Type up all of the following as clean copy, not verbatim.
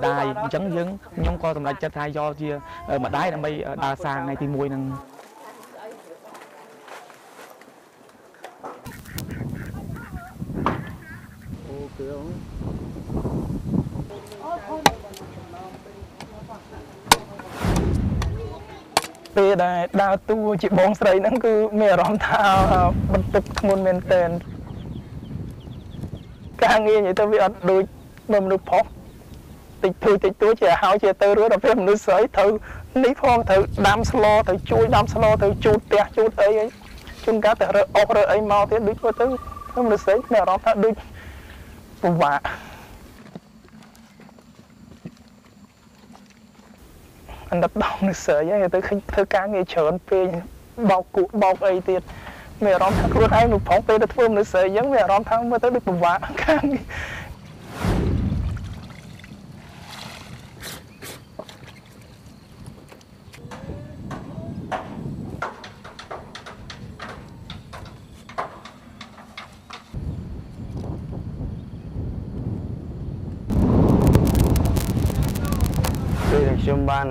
đài chấn dứng nhóm coi tầm lại chất thay do chia mà đáy là bây đa sang ngay thì mùi năngពេលដែលដើរតួជាបងស្រីហ្នឹងគឺមានអារម្មណ៍ថាបន្ទុកធ្ងន់មែនទែនការងារនិយាយទៅវាអត់ដូចមនុស្សផុសតិចតួជាហើយជាទៅរស់ដល់ពេលមនុស្សស្រីត្រូវនេះផងត្រូវដាំស្លត្រូវជួយដាំស្លត្រូវជូតផ្ទះជូតអីជួនកាលទៅរើអុករើអីមកទៀតដូចទៅមនុស្សស្រីមានអារម្មណ៍ថាដូចពិបាកអណ្ដាប់ដងនៅស្រីហើយទៅឃើញធ្វើការងារច្រើនពេកបោកគូបោកអីទៀតមានអារម្មណ៍ថាខ្លួនឯងនៅផងពេលទៅធ្វើនៅស្រីអញ្ចឹងមានអារម្មណ៍ថាមើលទៅដូចពិបាកខាងនេះខ្ញុំបាន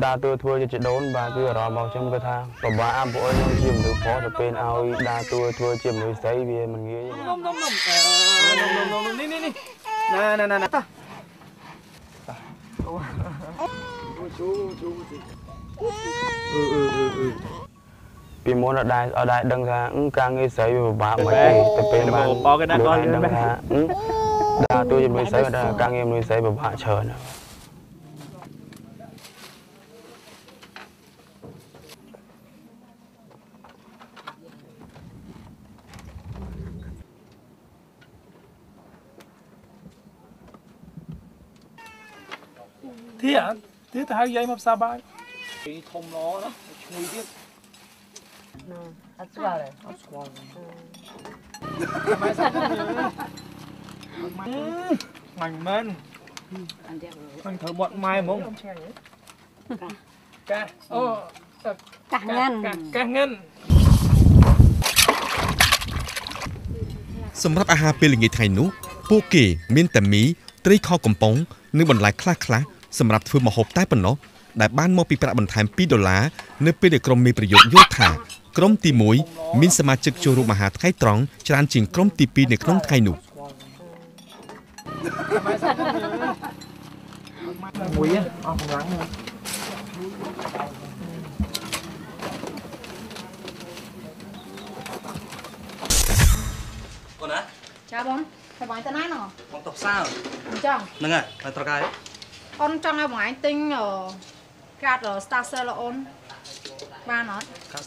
ដើរតួធ្វើជាដូនបាទគឺអារម្មណ៍របស់ខ្ញុំគឺថាពិបាកអាពួកខ្ញុំជាមនុស្សប្រុសទៅពេលឲ្យដើរតួធ្វើជាមនុស្សស្រីវាមិនងាយនេះណាតោះពីមុនអត់ដែរដឹងថាការងារស្រីវាពិបាកមិនទេទៅពេលបានបងគេដាក់គាត់ដឹងថាដើរតួជាមនុស្សស្រីការងារមនុស្សស្រីពិបាកច្រើនthế thì hai giây mà sao bay thì thùng nó chui tiếp mảnh men anh thử bọn mai không cá ngân សម្រាប់អាហារពេលល្ងាចថ្ងៃនោះពួកគេមានតែមីត្រីខកំប៉ុងនិងបន្លែខ្លះៗសម្រាប់ធ្វើម្ហូបតែប៉ុណ្ណោះដែលបានមកពីប្រាក់បន្ថែម$2នៅពេលដែលក្រុមមានប្រយោជន៍យល់ថាក្រុមទី1មានសមាជិកចូលរួមអាហារថ្ងៃត្រង់ច្រើនជាងក្រុមទី2នៅក្នុងថ្ងៃនោះមួយអស់កម្លាំងអូនណាចាបងសប្បាយទៅណាណ៎បងតបសាអញ្ចឹងហ្នឹងហើយត្រកាយអូនចង់ឲ្យបងឯងទិញកាត Star Cell អូនបានអត់កាត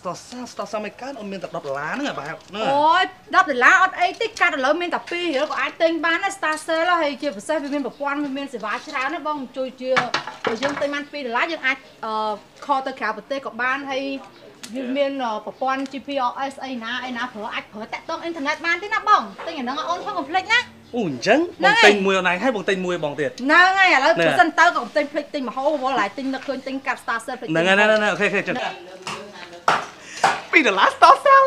Star Cell មិនកើតអូនមានតែ$10ហ្នឹងបាទហ្នឹងអូយ$10អត់អីទេកាតឥឡូវមានតែ2រៀលក៏អាចទិញបានដែរ Star Cell ហើយជាពិសេសវាមានប្រព័ន្ធវាមានសេវាច្រើនណាបងជួយជាបើយើងទិញបាន$2យើងអាចខលទៅក្រៅប្រទេសក៏បានហើយវាមានប្រព័ន្ធ GPS អីណាប្រើអាចប្រើតាក់ទងអ៊ីនធឺណិតបានទេណាបងទិញអាហ្នឹងអូនផងកុំភ្លេចណាអូអញ្ចឹងបងទិញមួយអូនឯងហើយបងទិញមួយបងទៀតហ្នឹងហើយឥឡូវបើសិនទៅក៏ទិញភ្លេចទិញមហោវល់ហើយទិញនឹកឃើញទិញកាត់ Star Cell ភ្លេចហ្នឹងហើយអូខេចឹង$2 Star Cell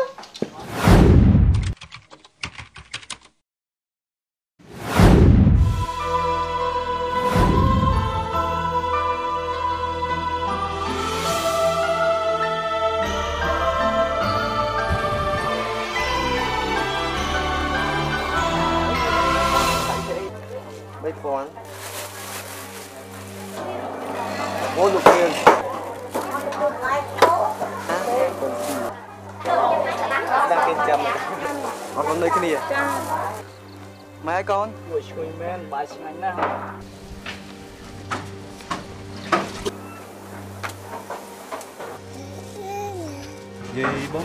Ôi được tiền. Đang kiên trầm. Con lấy cái gì? Mấy con? Ui chui men, bài xin anh nào. Dây bóng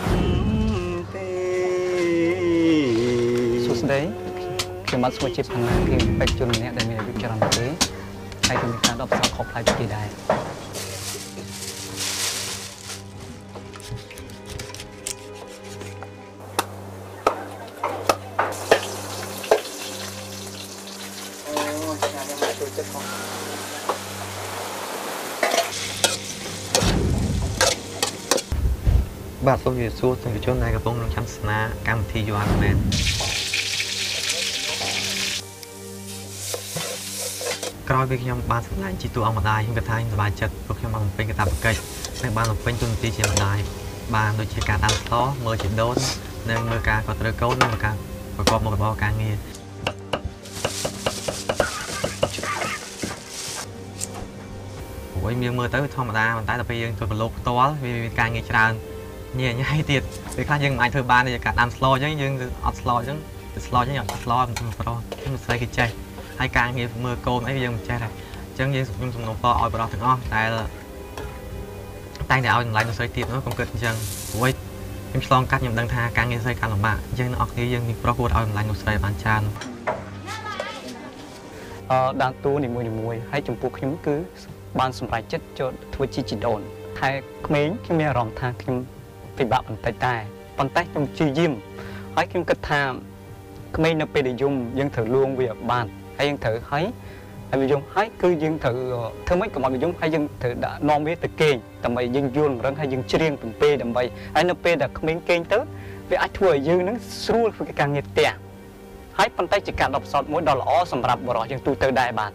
tê. Sốt đấy. Khi mắt xuống chip hàng năm thì phải chôn nè để mình được cho làm thế. Hay thì mình sẽ đọc sao khóc lại kỳ đại. Bà tôi thì xua từ chỗ này gặp bông trong chăm sna cam thi vô ăn men. ក្រោយពេលខ្ញុំបានសម្ដែងជាតួអង្គម្ដាយខ្ញុំគិតថាខ្ញុំសប្បាយចិត្តព្រោះខ្ញុំបានបំពេញកាតព្វកិច្ចនិងបានបំពេញតួនាទីជាម្ដាយបានដូចជាការដាំស្លមើលជាដូននិងមើលការគាត់ត្រូវកូននិងការប្រកបមុខរបរការងារព្រោះមានមើលទៅធម្មតាប៉ុន្តែដល់ពេលយើងចូលប្រឡូកផ្ទាល់វាមានការងារច្រើនញ៉ៃទៀតពេលខ្លះយើងមិនអាចធ្វើបានទេការដាំស្លអញ្ចឹងយើងអត់ស្លអញ្ចឹងស្លអញ្ចឹងអត់ស្លមិនប្រុសខ្ញុំស្រីគេចេះហើយការងារមើលកូនអីយើងមិនចេះដែរអញ្ចឹងយើងខ្ញុំសំណូមពរឲ្យប្រុសទាំងអស់តែតែងតែឲ្យតម្លៃនៅស្រីទៀតនោះកុំគិតអញ្ចឹងព្រោះខ្ញុំឆ្លងកាត់ខ្ញុំដឹងថាការងារស្រីការលំបាកអញ្ចឹងអ្នកនរគ្នាយើងមានប្រុសគួរឲ្យតម្លៃនៅស្រីបានច្រើនដើរតួនីមួយហើយចំពោះខ្ញុំគឺបានសម្រេចចិត្តចូលធ្វើជាជីដូនតែក្មេងខ្ញុំមានអារម្មណ៍ថាខ្ញុំពិបាកបន្តិចតែប៉ុន្តែខ្ញុំព្យាយាមហើយខ្ញុំគិតថាក្មេងនៅពេលដែលយំយើងត្រូវលួងវាបានហើយយើងត្រូវហើយវាយំហើយគឺយើងត្រូវធ្វើម៉េចកុំឲ្យវាយំហើយយើងត្រូវដាក់នាំវាទៅគេងដើម្បីយើងយល់រឹងហើយយើងច្រៀងទំពេដើម្បីហើយនៅពេលដែលក្មេងគេងទៅវាអាចធ្វើឲ្យយើងនឹងស្រួលធ្វើការងារផ្ទះហើយប៉ុន្តែជាការដកសោតមួយដ៏ល្អសម្រាប់បរិសុទ្ធយើងទូទៅដែរបាទ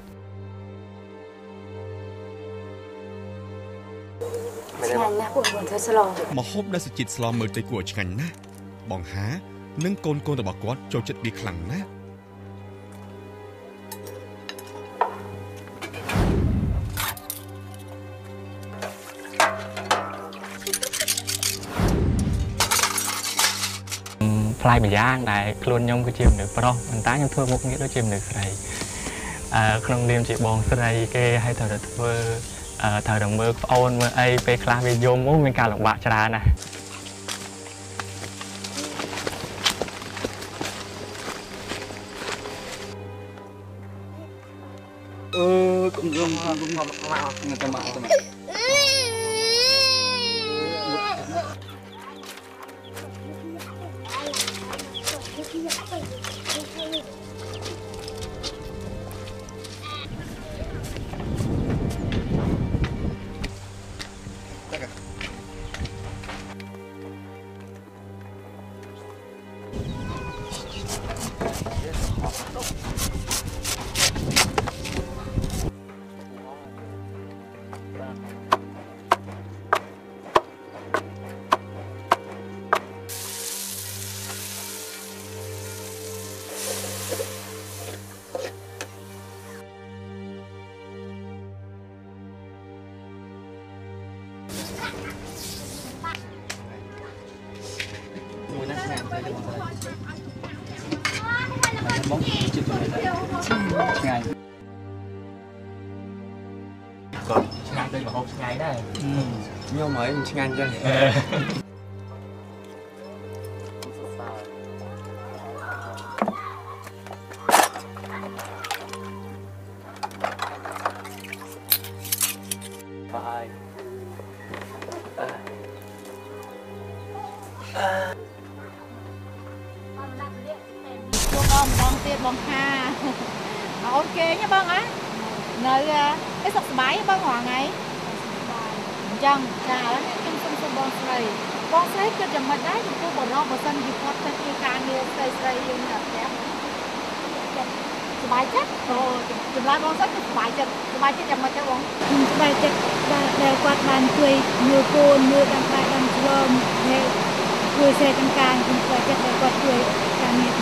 ឆ្ងាញ់ណាស់បងធ្វើស្លម្ហូបដែលសុជាតិស្លមើលទៅគួរឲ្យឆ្ងាញ់ណាស់បងហានិងកូនរបស់គាត់ចូលចិត្តវាខ្លាំងណាស់ផ្លែម្យ៉ាងដែលខ្លួនខ្ញុំគឺជាមនុស្សប្រុសប៉ុន្តែខ្ញុំធ្វើមុខងារដូចជាមនុស្សស្រីក្នុងនាមជាបងស្រីគេឲ្យត្រូវតែធ្វើត្រូវតែមើលប្អូនមើលអីពេលខ្លះវាយំមកមានការលំបាកច្រើនណាស់គុំរំមកទៅមកបងជិះទៅនេះឆ្ងាញ់ក៏ឆ្ងាញ់ដូចម្ហូបឆ្ងាញ់ដែរខ្ញុំហើយមិនឆ្ងាញ់ចឹងបងទៀតបងខាអូនគេញបងណានៅឯសុខសប្បាយបងរាល់ថ្ងៃអញ្ចឹងចាឥឡូវខ្ញុំសុំបងស្រីគិតយ៉ាងម៉េចដែរចំពោះបរិបទបើសិនជាគាត់ទៅជាការងារស្រីយើងនៅផ្ទះសប្បាយចិត្តអូចម្លើយបងស្រីគឺសប្បាយចិត្តយ៉ាងម៉េចទៅបងសប្បាយចិត្តដែលគាត់បានជួយមើលកូនមើលតាមបែបតាមឆ្លងហើយជួយសេទាំងការខ្ញុំសប្បាយចិត្តដែលគាត់ជួយការងារ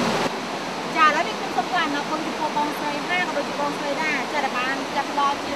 ចាឥឡូវនេះខ្ញុំសុំថ្លែងអំណរគុណចំពោះបងស្រីហាក៏ដូចជាបងស្រីដែរចាដែលបានចាត់ផ្ដល់ជា